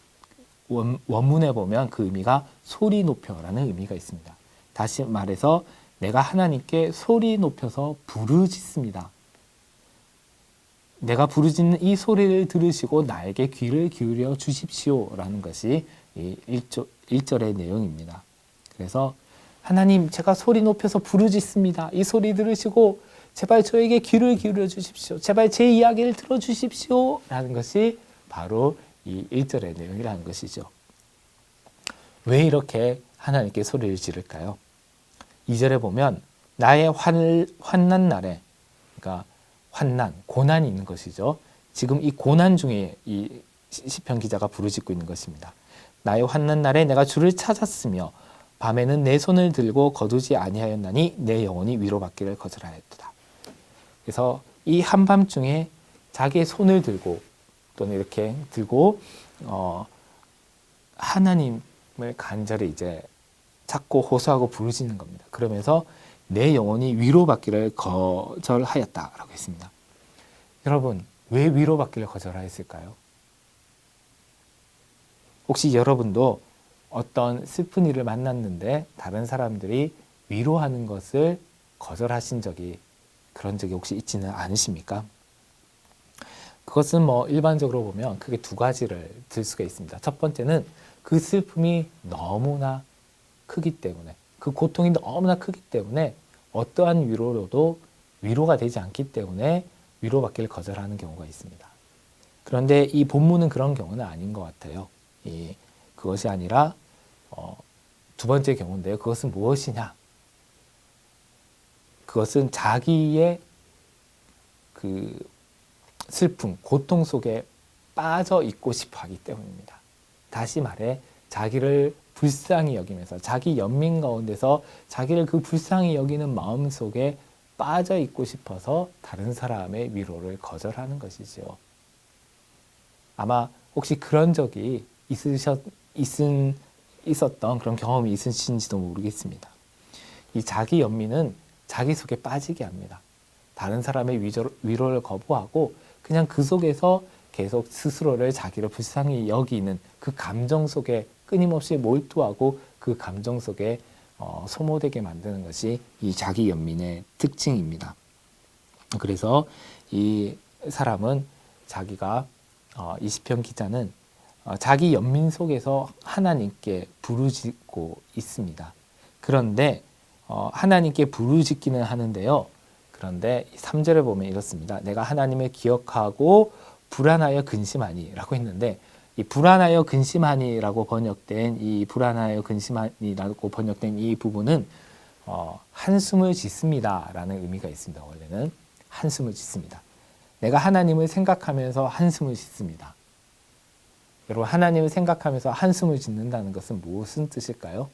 원문에 보면 그 의미가 소리 높여라는 의미가 있습니다. 다시 말해서 내가 하나님께 소리 높여서 부르짖습니다. 내가 부르짖는 이 소리를 들으시고 나에게 귀를 기울여 주십시오라는 것이 이 1절의 내용입니다. 그래서 하나님, 제가 소리 높여서 부르짖습니다. 이 소리 들으시고 제발 저에게 귀를 기울여 주십시오. 제발 제 이야기를 들어주십시오 라는 것이 바로 이 1절의 내용이라는 것이죠. 왜 이렇게 하나님께 소리를 지를까요? 2절에 보면 나의 환난 날에, 그러니까 환난, 고난이 있는 것이죠. 지금 이 고난 중에 이 시편 기자가 부르짖고 있는 것입니다. 나의 환난 날에 내가 주를 찾았으며 밤에는 내 손을 들고 거두지 아니하였나니 내 영혼이 위로받기를 거절하였도다. 그래서 이 한밤중에 자기의 손을 들고 또는 이렇게 들고 하나님을 간절히 이제 찾고 호소하고 부르짖는 겁니다. 그러면서 내 영혼이 위로받기를 거절하였다라고 했습니다. 여러분, 왜 위로받기를 거절하였을까요? 혹시 여러분도 어떤 슬픈 일을 만났는데 다른 사람들이 위로하는 것을 거절하신 그런 적이 혹시 있지는 않으십니까? 그것은 일반적으로 보면 크게 두 가지를 들 수가 있습니다. 첫 번째는 그 슬픔이 너무나 크기 때문에, 그 고통이 너무나 크기 때문에 어떠한 위로로도 위로가 되지 않기 때문에 위로받기를 거절하는 경우가 있습니다. 그런데 이 본문은 그런 경우는 아닌 것 같아요. 그것이 아니라 두 번째 경우인데요. 그것은 무엇이냐? 그것은 자기의 그 슬픔, 고통 속에 빠져 있고 싶어 하기 때문입니다. 다시 말해 자기를 불쌍히 여기면서 자기 연민 가운데서 자기를 그 불쌍히 여기는 마음 속에 빠져 있고 싶어서 다른 사람의 위로를 거절하는 것이죠. 아마 혹시 그런 적이 있었던 그런 경험이 있으신지도 모르겠습니다. 이 자기 연민은 자기 속에 빠지게 합니다. 다른 사람의 위로를 거부하고 그냥 그 속에서 계속 스스로를 자기를 불쌍히 여기는 그 감정 속에 끊임없이 몰두하고 그 감정 속에 소모되게 만드는 것이 이 자기 연민의 특징입니다. 그래서 이 사람은 자기가 이 시편 기자는 자기 연민 속에서 하나님께 부르짖고 있습니다. 그런데 하나님께 부르짖기는 하는데요. 그런데 3절에 보면 이렇습니다. 내가 하나님을 기억하고 불안하여 근심하니 라고 했는데 이 불안하여 근심하니라고 번역된 이 부분은 한숨을 짓습니다 라는 의미가 있습니다. 원래는 한숨을 짓습니다. 내가 하나님을 생각하면서 한숨을 짓습니다. 여러분, 하나님을 생각하면서 한숨을 짓는다는 것은 무슨 뜻일까요?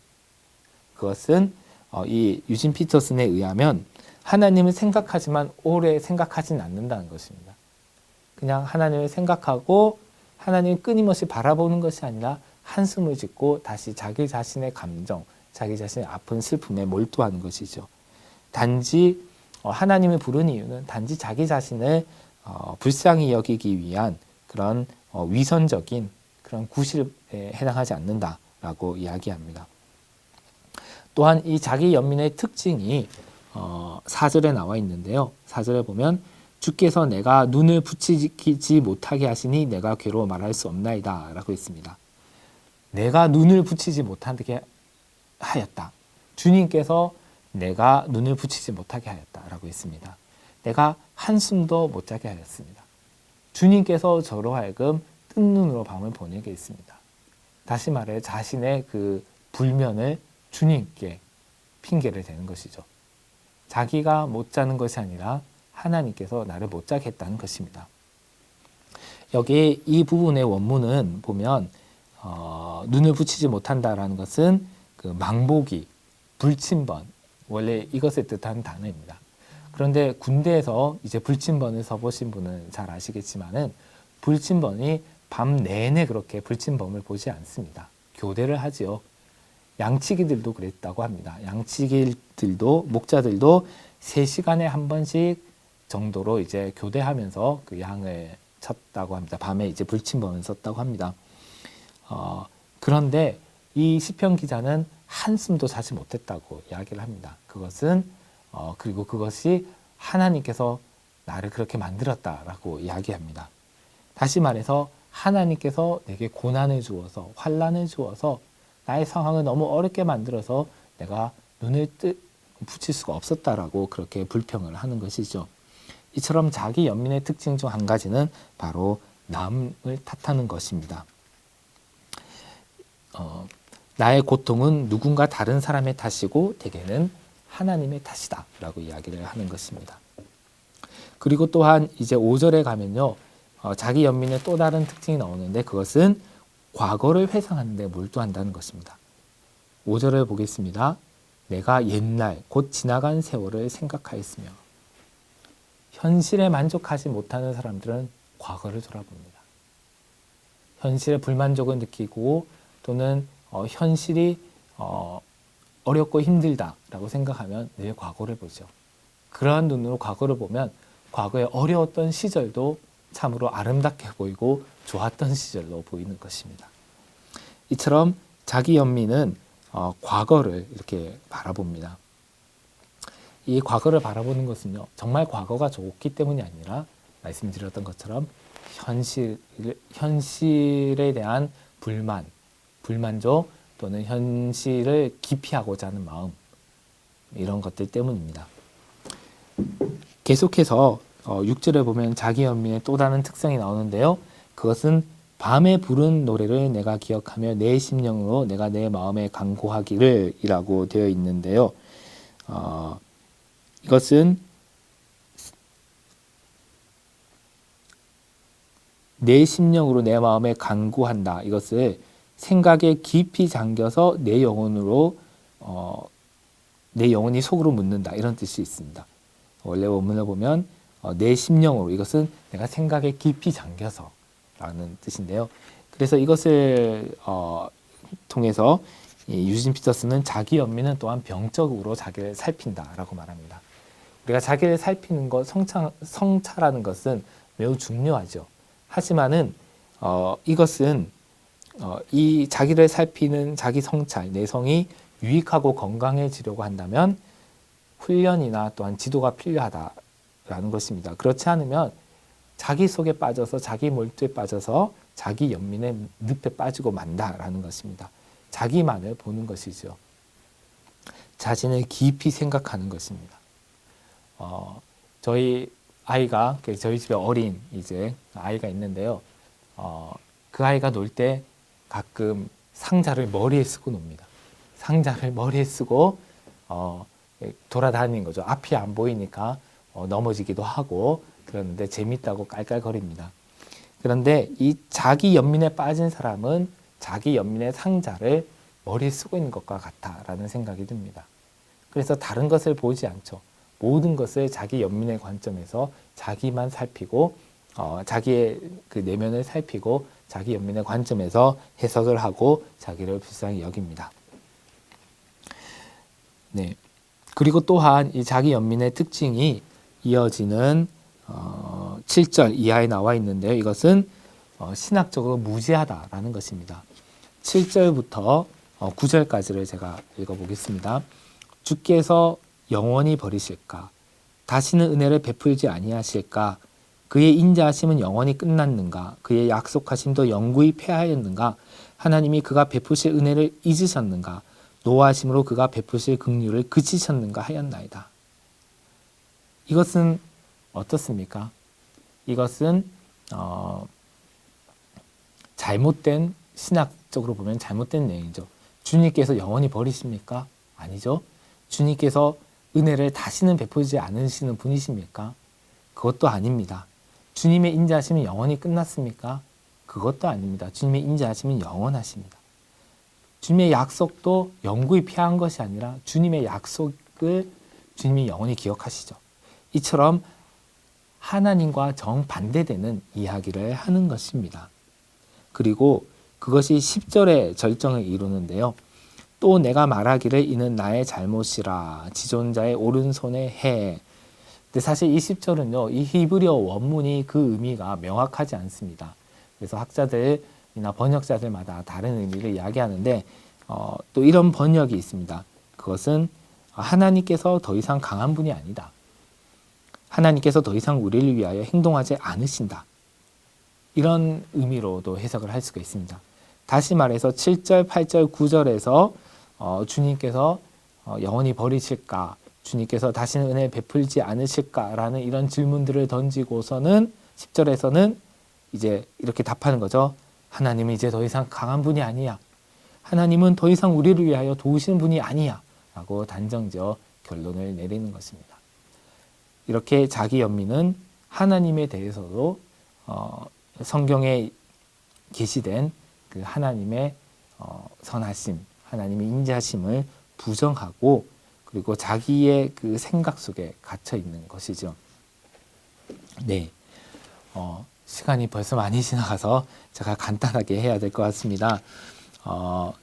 그것은 이 유진 피터슨에 의하면 하나님을 생각하지만 오래 생각하진 않는다는 것입니다. 그냥 하나님을 생각하고 하나님을 끊임없이 바라보는 것이 아니라 한숨을 짓고 다시 자기 자신의 감정, 자기 자신의 아픈 슬픔에 몰두하는 것이죠. 단지 하나님을 부르는 이유는 단지 자기 자신을 불쌍히 여기기 위한 그런 위선적인 그런 구실에 해당하지 않는다라고 이야기합니다. 또한 이 자기 연민의 특징이 4절에 나와 있는데요. 4절에 보면 주께서 내가 눈을 붙이지 못하게 하시니 내가 괴로워 말할 수 없나이다 라고 했습니다. 내가 눈을 붙이지 못하게 하였다. 주님께서 내가 눈을 붙이지 못하게 하였다 라고 했습니다. 내가 한숨도 못 자게 하였습니다. 주님께서 저로 하여금 뜬 눈으로 밤을 보내게 했습니다. 다시 말해 자신의 그 불면을 주님께 핑계를 대는 것이죠. 자기가 못 자는 것이 아니라 하나님께서 나를 못 자게 했다는 것입니다. 여기 이 부분의 원문은 보면 눈을 붙이지 못한다라는 것은 그 망보기, 불침번, 원래 이것을 뜻하는 단어입니다. 그런데 군대에서 이제 불침번을 써보신 분은 잘 아시겠지만은 불침번이 밤 내내 그렇게 불침번을 보지 않습니다. 교대를 하지요. 양치기들도 그랬다고 합니다. 양치기들도 목자들도 3시간에 한 번씩 정도로 이제 교대하면서 그 양을 쳤다고 합니다. 밤에 이제 불침번을 썼다고 합니다. 그런데 이 시편 기자는 한숨도 자지 못했다고 이야기를 합니다. 그것은 그리고 그것이 하나님께서 나를 그렇게 만들었다라고 이야기합니다. 다시 말해서 하나님께서 내게 고난을 주어서 환난을 주어서 나의 상황을 너무 어렵게 만들어서 내가 눈을 붙일 수가 없었다라고 그렇게 불평을 하는 것이죠. 이처럼 자기 연민의 특징 중 한 가지는 바로 남을 탓하는 것입니다. 나의 고통은 누군가 다른 사람의 탓이고 대개는 하나님의 탓이다 라고 이야기를 하는 것입니다. 그리고 또한 이제 5절에 가면요. 자기 연민의 또 다른 특징이 나오는데 그것은 과거를 회상하는 데 몰두한다는 것입니다. 5절을 보겠습니다. 내가 옛날 곧 지나간 세월을 생각하였으며 현실에 만족하지 못하는 사람들은 과거를 돌아봅니다. 현실에 불만족을 느끼고 또는 현실이 어렵고 힘들다라고 생각하면 늘 과거를 보죠. 그러한 눈으로 과거를 보면 과거에 어려웠던 시절도 참으로 아름답게 보이고 좋았던 시절로 보이는 것입니다. 이처럼 자기 연민은 과거를 이렇게 바라봅니다. 이 과거를 바라보는 것은요, 정말 과거가 좋기 때문이 아니라 말씀드렸던 것처럼 현실에 대한 불만족 또는 현실을 기피하고자 하는 마음, 이런 것들 때문입니다. 계속해서 6절에 보면 자기 연민의 또 다른 특성이 나오는데요. 그것은 밤에 부른 노래를 내가 기억하며 내 심령으로 내가 내 마음에 간구하기를 이라고 되어 있는데요. 이것은 내 심령으로 내 마음에 간구한다. 이것을 생각에 깊이 잠겨서 내 영혼이 속으로 묻는다. 이런 뜻이 있습니다. 원래 원문을 보면 내 심령으로, 이것은 내가 생각에 깊이 잠겨서 라는 뜻인데요. 그래서 이것을 통해서 이 유진 피터스는 자기 연민은 또한 병적으로 자기를 살핀다라고 말합니다. 우리가 자기를 살피는 것, 성찰하는 것은 매우 중요하죠. 하지만은 이것은 이 자기를 살피는 자기 성찰, 내성이 유익하고 건강해지려고 한다면 훈련이나 또한 지도가 필요하다라는 것입니다. 그렇지 않으면 자기 속에 빠져서 자기 몰두에 빠져서 자기 연민의 늪에 빠지고 만다라는 것입니다. 자기만을 보는 것이죠. 자신을 깊이 생각하는 것입니다. 저희 아이가, 저희 집에 어린 이제 아이가 있는데요. 그 아이가 놀 때 가끔 상자를 머리에 쓰고 놉니다. 상자를 머리에 쓰고 돌아다니는 거죠. 앞이 안 보이니까 넘어지기도 하고 그러는데 재밌다고 깔깔거립니다. 그런데 이 자기 연민에 빠진 사람은 자기 연민의 상자를 머리에 쓰고 있는 것과 같다라는 생각이 듭니다. 그래서 다른 것을 보지 않죠. 모든 것을 자기 연민의 관점에서 자기만 살피고 자기의 그 내면을 살피고 자기 연민의 관점에서 해석을 하고 자기를 불쌍히 여깁니다. 네. 그리고 또한 이 자기 연민의 특징이 이어지는 7절 이하에 나와 있는데요. 이것은 신학적으로 무지하다라는 것입니다. 7절부터 9절까지를 제가 읽어보겠습니다. 주께서 영원히 버리실까? 다시는 은혜를 베풀지 아니하실까? 그의 인자하심은 영원히 끝났는가? 그의 약속하심도 영구히 패하였는가? 하나님이 그가 베푸실 은혜를 잊으셨는가? 노하심으로 그가 베푸실 긍휼을 그치셨는가 하였나이다. 이것은 어떻습니까? 이것은 잘못된, 신학적으로 보면 잘못된 내용이죠. 주님께서 영원히 버리십니까? 아니죠. 주님께서 은혜를 다시는 베푸지 않으시는 분이십니까? 그것도 아닙니다. 주님의 인자하심은 영원히 끝났습니까? 그것도 아닙니다. 주님의 인자하심은 영원하십니다. 주님의 약속도 영구히 피한 것이 아니라 주님의 약속을 주님이 영원히 기억하시죠. 이처럼 하나님과 정반대되는 이야기를 하는 것입니다. 그리고 그것이 10절의 절정을 이루는데요. 또 내가 말하기를 이는 나의 잘못이라 지존자의 오른손에 해. 근데 사실 이 10절은요. 이 히브리어 원문이 그 의미가 명확하지 않습니다. 그래서 학자들이나 번역자들마다 다른 의미를 이야기하는데 또 이런 번역이 있습니다. 그것은 하나님께서 더 이상 강한 분이 아니다. 하나님께서 더 이상 우리를 위하여 행동하지 않으신다. 이런 의미로도 해석을 할 수가 있습니다. 다시 말해서 7절, 8절, 9절에서 주님께서 영원히 버리실까? 주님께서 다시는 은혜 베풀지 않으실까라는 이런 질문들을 던지고서는 10절에서는 이제 이렇게 답하는 거죠. 하나님은 이제 더 이상 강한 분이 아니야. 하나님은 더 이상 우리를 위하여 도우시는 분이 아니야. 라고 단정지어 결론을 내리는 것입니다. 이렇게 자기 연민은 하나님에 대해서도 성경에 게시된 그 하나님의 선하심, 하나님의 인자심을 부정하고 그리고 자기의 그 생각 속에 갇혀 있는 것이죠. 네, 시간이 벌써 많이 지나가서 제가 간단하게 해야 될 것 같습니다.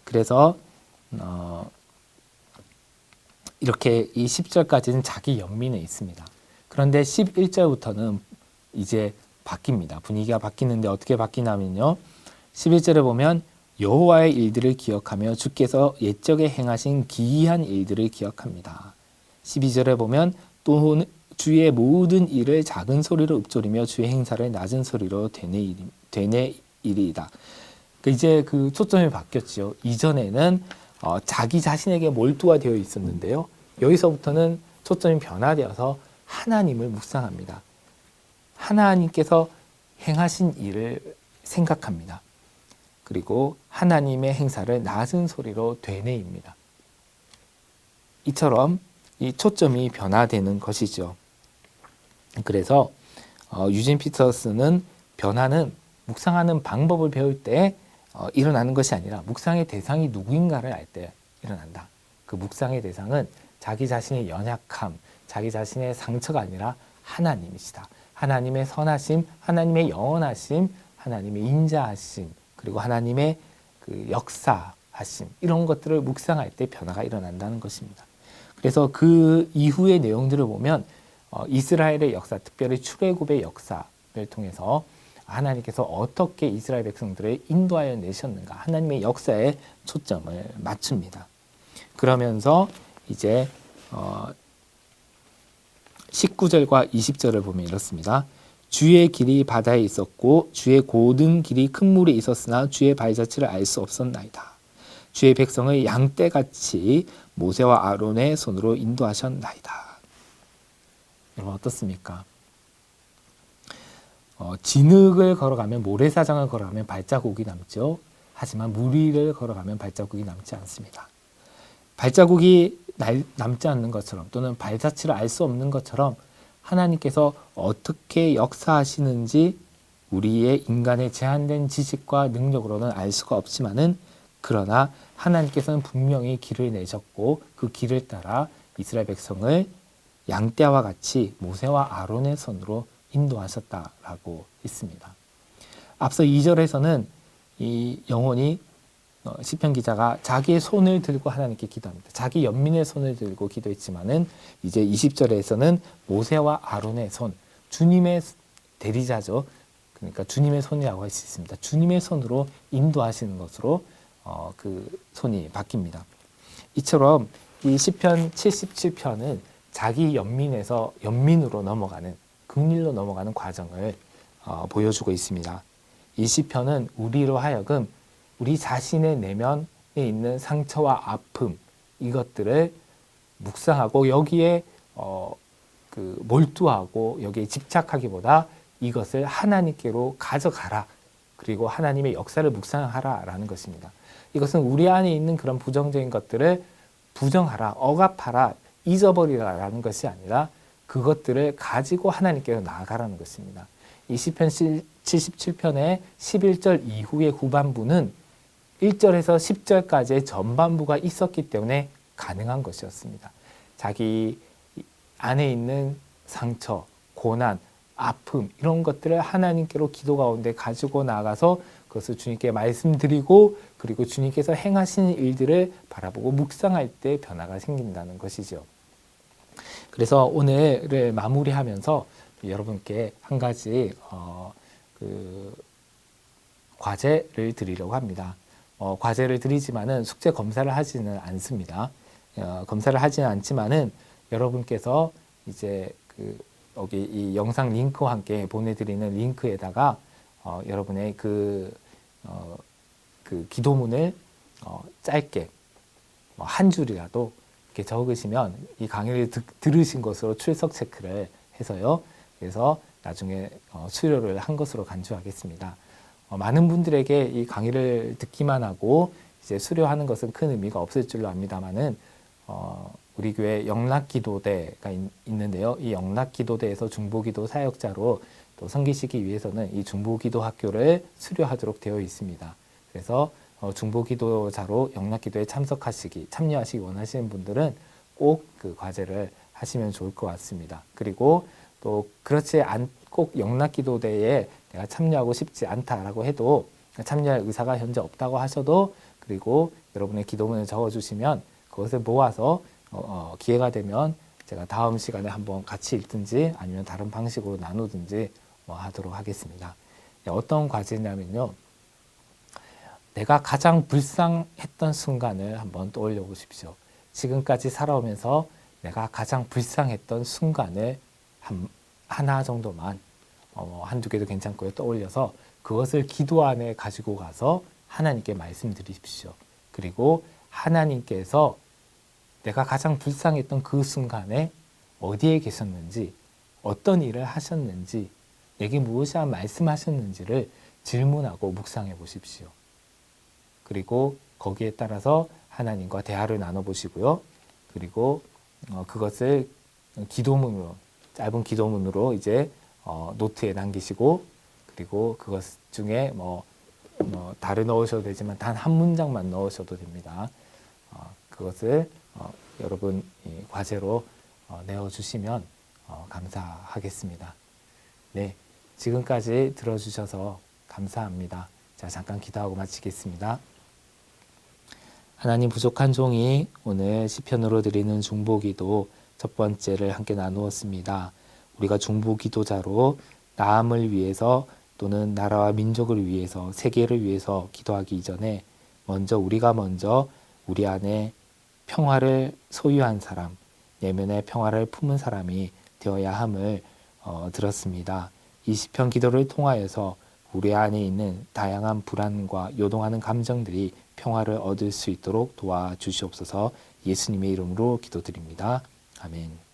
그래서 이렇게 이 10절까지는 자기 연민에 있습니다. 그런데 11절부터는 이제 바뀝니다. 분위기가 바뀌는데 어떻게 바뀌냐면요. 11절에 보면 여호와의 일들을 기억하며 주께서 옛적에 행하신 기이한 일들을 기억합니다. 12절에 보면 또 주의 모든 일을 작은 소리로 읊조리며 주의 행사를 낮은 소리로 되뇌이리이다. 이제 그 초점이 바뀌었죠. 이전에는 자기 자신에게 몰두가 되어 있었는데요. 여기서부터는 초점이 변화되어서 하나님을 묵상합니다. 하나님께서 행하신 일을 생각합니다. 그리고 하나님의 행사를 낮은 소리로 되뇌입니다. 이처럼 이 초점이 변화되는 것이죠. 그래서 유진 피터스는 변화는 묵상하는 방법을 배울 때 일어나는 것이 아니라 묵상의 대상이 누구인가를 알 때 일어난다. 그 묵상의 대상은 자기 자신의 연약함, 자기 자신의 상처가 아니라 하나님이시다. 하나님의 선하심, 하나님의 영원하심, 하나님의 인자하심, 그리고 하나님의 그 역사하심, 이런 것들을 묵상할 때 변화가 일어난다는 것입니다. 그래서 그 이후의 내용들을 보면 이스라엘의 역사, 특별히 출애굽의 역사를 통해서 하나님께서 어떻게 이스라엘 백성들을 인도하여 내셨는가, 하나님의 역사에 초점을 맞춥니다. 그러면서 이제 19절과 20절을 보면 이렇습니다. 주의 길이 바다에 있었고 주의 고든 길이 큰 물에 있었으나 주의 발자취를 알 수 없었나이다. 주의 백성을 양떼같이 모세와 아론의 손으로 인도하셨나이다. 여러분 어떻습니까? 진흙을 걸어가면, 모래사장을 걸어가면 발자국이 남죠. 하지만 물 위를 걸어가면 발자국이 남지 않습니다. 발자국이 남지 않는 것처럼, 또는 발자취를 알 수 없는 것처럼 하나님께서 어떻게 역사하시는지 우리의 인간의 제한된 지식과 능력으로는 알 수가 없지만은, 그러나 하나님께서는 분명히 길을 내셨고 그 길을 따라 이스라엘 백성을 양떼와 같이 모세와 아론의 손으로 인도하셨다라고 있습니다. 앞서 2절에서는 이 영혼이 시편 기자가 자기의 손을 들고 하나님께 기도합니다. 자기 연민의 손을 들고 기도했지만은 이제 20절에서는 모세와 아론의 손, 주님의 대리자죠. 그러니까 주님의 손이라고 할 수 있습니다. 주님의 손으로 인도하시는 것으로 그 손이 바뀝니다. 이처럼 이 시편 77편은 자기 연민에서 연민으로 넘어가는, 긍휼로 넘어가는 과정을 보여주고 있습니다. 이 시편은 우리로 하여금 우리 자신의 내면에 있는 상처와 아픔, 이것들을 묵상하고 여기에 몰두하고 여기에 집착하기보다 이것을 하나님께로 가져가라, 그리고 하나님의 역사를 묵상하라라는 것입니다. 이것은 우리 안에 있는 그런 부정적인 것들을 부정하라, 억압하라, 잊어버리라라는 것이 아니라 그것들을 가지고 하나님께로 나아가라는 것입니다. 이 시편 77편의 11절 이후의 후반부는 1절에서 10절까지의 전반부가 있었기 때문에 가능한 것이었습니다. 자기 안에 있는 상처, 고난, 아픔, 이런 것들을 하나님께로 기도 가운데 가지고 나가서 그것을 주님께 말씀드리고, 그리고 주님께서 행하시는 일들을 바라보고 묵상할 때 변화가 생긴다는 것이죠. 그래서 오늘을 마무리하면서 여러분께 한 가지 과제를 드리려고 합니다. 과제를 드리지만은 숙제 검사를 하지는 않습니다. 검사를 하지는 않지만은 여러분께서 이제 여기 이 영상 링크와 함께 보내드리는 링크에다가 여러분의 그 기도문을 짧게 한 줄이라도 이렇게 적으시면 이 강의를 들으신 것으로 출석 체크를 해서요. 그래서 나중에 수료를 한 것으로 간주하겠습니다. 많은 분들에게 이 강의를 듣기만 하고 이제 수료하는 것은 큰 의미가 없을 줄로 압니다만은 우리 교회 영락기도대가 있는데요. 이 영락기도대에서 중보기도 사역자로 또 섬기시기 위해서는 이 중보기도 학교를 수료하도록 되어 있습니다. 그래서 중보기도자로 영락기도에 참여하시기 원하시는 분들은 꼭 그 과제를 하시면 좋을 것 같습니다. 그리고 또 그렇지 꼭 영락기도대에 내가 참여하고 싶지 않다라고 해도, 참여할 의사가 현재 없다고 하셔도, 그리고 여러분의 기도문을 적어주시면 그것을 모아서 기회가 되면 제가 다음 시간에 한번 같이 읽든지 아니면 다른 방식으로 나누든지 하도록 하겠습니다. 어떤 과제냐면요, 내가 가장 불쌍했던 순간을 한번 떠올려 보십시오. 지금까지 살아오면서 내가 가장 불쌍했던 순간을 하나 정도만, 한두 개도 괜찮고요, 떠올려서 그것을 기도 안에 가지고 가서 하나님께 말씀드리십시오. 그리고 하나님께서 내가 가장 불쌍했던 그 순간에 어디에 계셨는지, 어떤 일을 하셨는지, 내게 무엇이 말씀하셨는지를 질문하고 묵상해 보십시오. 그리고 거기에 따라서 하나님과 대화를 나눠보시고요. 그리고 그것을 기도문으로, 짧은 기도문으로 이제 노트에 남기시고, 그리고 그것 중에 달을 넣으셔도 되지만 단 한 문장만 넣으셔도 됩니다. 그것을 여러분 과제로 내어주시면 감사하겠습니다. 네, 지금까지 들어주셔서 감사합니다. 자, 잠깐 기도하고 마치겠습니다. 하나님, 부족한 종이 오늘 시편으로 드리는 중보기도 첫 번째를 함께 나누었습니다. 우리가 중보기도자로 나음을 위해서 또는 나라와 민족을 위해서, 세계를 위해서 기도하기 이전에 우리가 먼저 우리 안에 평화를 소유한 사람, 내면의 평화를 품은 사람이 되어야 함을 들었습니다. 이 시편 기도를 통하여서 우리 안에 있는 다양한 불안과 요동하는 감정들이 평화를 얻을 수 있도록 도와주시옵소서. 예수님의 이름으로 기도드립니다. 아멘.